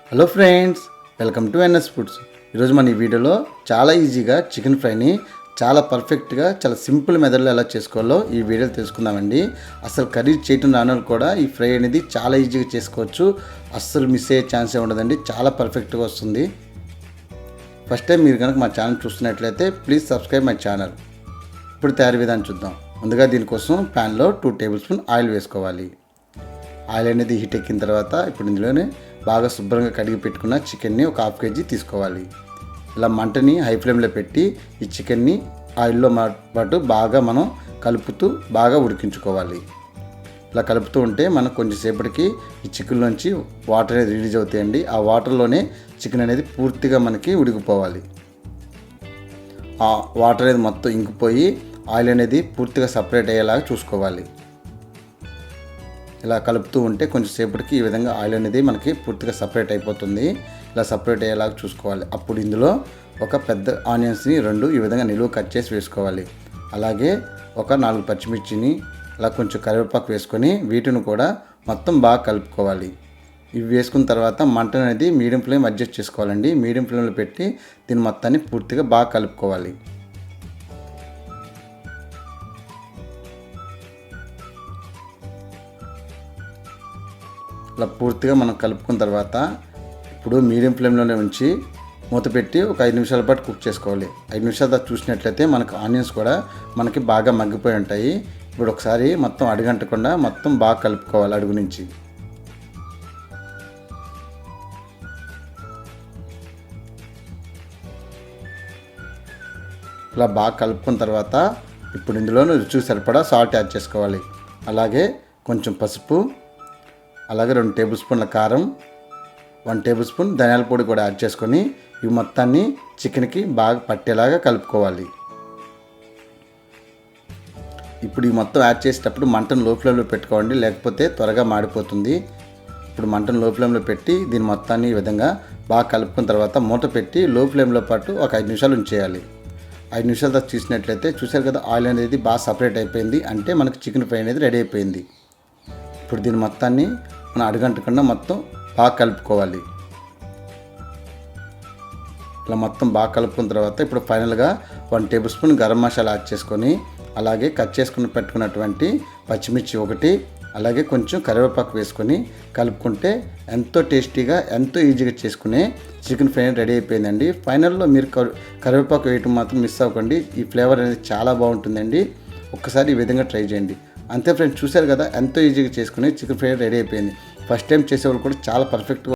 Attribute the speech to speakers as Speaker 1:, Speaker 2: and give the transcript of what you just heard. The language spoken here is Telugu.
Speaker 1: Hello friends, welcome to NS Foods. ఈరోజు మన ఈ వీడియోలో చాలా ఈజీగా చికెన్ ఫ్రైని చాలా పర్ఫెక్ట్గా చాలా సింపుల్ మెథడ్లో ఎలా చేసుకోవాలో ఈ వీడియోలో తెలుసుకుందామండి. అసలు కర్రీ చేయటం రాని కూడా ఈ ఫ్రై అనేది చాలా ఈజీగా చేసుకోవచ్చు. అస్సలు మిస్ అయ్యే ఛాన్సే ఉండదండి. చాలా పర్ఫెక్ట్గా వస్తుంది. ఫస్ట్ టైం మీరు కనుక మా ఛానల్ చూస్తున్నట్లయితే ప్లీజ్ సబ్స్క్రైబ్ మై ఛానల్. ఇప్పుడు తయారీ విధానం చూద్దాం. ముందుగా దీనికోసం ప్యాన్లో 2 టేబుల్ స్పూన్ ఆయిల్ వేసుకోవాలి. ఆయిల్ అనేది హీట్ ఎక్కిన తర్వాత ఇప్పుడు ఇందులోనే బాగా శుభ్రంగా కడిగి పెట్టుకున్న చికెన్ని ఒక 1/2 కేజీ తీసుకోవాలి. ఇలా మంటని హై ఫ్లేమ్లో పెట్టి ఈ చికెన్ని ఆయిల్లో పాటు బాగా మనం కలుపుతూ బాగా ఉడికించుకోవాలి. ఇలా కలుపుతూ ఉంటే మనకు కొంచెంసేపటికి ఈ చికెన్లోంచి వాటర్ అనేది రిలీజ్ అవుతాయండి. ఆ వాటర్లోనే చికెన్ అనేది పూర్తిగా మనకి ఉడికిపోవాలి. ఆ వాటర్ అనేది మొత్తం ఇంకిపోయి ఆయిల్ అనేది పూర్తిగా సపరేట్ అయ్యేలాగా చూసుకోవాలి. ఇలా కలుపుతూ ఉంటే కొంచెంసేపటికి ఈ విధంగా ఆయిల్ అనేది మనకి పూర్తిగా సపరేట్ అయిపోతుంది. ఇలా సపరేట్ అయ్యేలాగా చూసుకోవాలి. అప్పుడు ఇందులో ఒక పెద్ద ఆనియన్స్ని 2 ఈ విధంగా నిలువు కట్ చేసి వేసుకోవాలి. అలాగే ఒక 4 పచ్చిమిర్చిని అలా కొంచెం కరివేపాకు వేసుకొని వీటిని కూడా మొత్తం బాగా కలుపుకోవాలి. ఇవి వేసుకున్న తర్వాత మంట అనేది మీడియం ఫ్లేమ్ అడ్జస్ట్ చేసుకోవాలండి. మీడియం ఫ్లేమ్లో పెట్టి దీని మొత్తాన్ని పూర్తిగా బాగా కలుపుకోవాలి. ఇలా పూర్తిగా మనం కలుపుకున్న తర్వాత ఇప్పుడు మీడియం ఫ్లేమ్లోనే ఉంచి మూత పెట్టి ఒక 5 నిమిషాల పాటు కుక్ చేసుకోవాలి. 5 నిమిషాల తర్వాత చూసినట్లయితే మనకు ఆనియన్స్ కూడా మనకి బాగా మగ్గిపోయి ఉంటాయి. ఇప్పుడు ఒకసారి మొత్తం అడుగంటకుండా మొత్తం బాగా కలుపుకోవాలి. అడుగు నుంచి ఇలా బాగా కలుపుకున్న తర్వాత ఇప్పుడు ఇందులో రుచికి సరిపడా సాల్ట్ యాడ్ చేసుకోవాలి. అలాగే కొంచెం పసుపు, అలాగే 2 టేబుల్ స్పూన్ల కారం, 1 టేబుల్ స్పూన్ ధనియాల పొడి కూడా యాడ్ చేసుకొని ఇవి మొత్తాన్ని చికెన్కి బాగా పట్టేలాగా కలుపుకోవాలి. ఇప్పుడు ఈ మొత్తం యాడ్ చేసేటప్పుడు మంటను లో ఫ్లేమ్లో పెట్టుకోండి, లేకపోతే త్వరగా మాడిపోతుంది. ఇప్పుడు మంటను లో ఫ్లేమ్లో పెట్టి దీని మొత్తాన్ని ఈ విధంగా బాగా కలుపుకున్న తర్వాత మూత పెట్టి లో ఫ్లేమ్లో పాటు ఒక 5 నిమిషాలు ఉంచేయాలి. 5 నిమిషాల తర్వాత చూసినట్లయితే చూసారు కదా, ఆయిల్ అనేది బాగా సపరేట్ అయిపోయింది. అంటే మనకు చికెన్ ఫ్రై అనేది రెడీ అయిపోయింది. ఇప్పుడు దీని మొత్తాన్ని మనం అడుగంటకుండా మొత్తం బాగా కలుపుకోవాలి. ఇలా మొత్తం బాగా కలుపుకున్న తర్వాత ఇప్పుడు ఫైనల్గా 1 table spoon garam masala add చేసుకొని అలాగే కట్ చేసుకుని పెట్టుకున్నటువంటి పచ్చిమిర్చి 1, అలాగే కొంచెం కరివేపాకు వేసుకొని కలుపుకుంటే ఎంతో టేస్టీగా ఎంతో ఈజీగా చేసుకునే చికెన్ ఫ్రై రెడీ అయిపోయిందండి. ఫైనల్లో మీరు కరివేపాకు వేయటం మాత్రం మిస్ అవ్వకండి. ఈ ఫ్లేవర్ అనేది చాలా బాగుంటుందండి. ఒక్కసారి ఈ విధంగా ట్రై చేయండి. అంతే ఫ్రెండ్స్, చూశారు కదా, ఎంతో ఈజీగా చేసుకుని చికెన్ ఫ్రై రెడీ అయిపోయింది. ఫస్ట్ టైం చేసేవాళ్ళు కూడా చాలా పర్ఫెక్ట్గా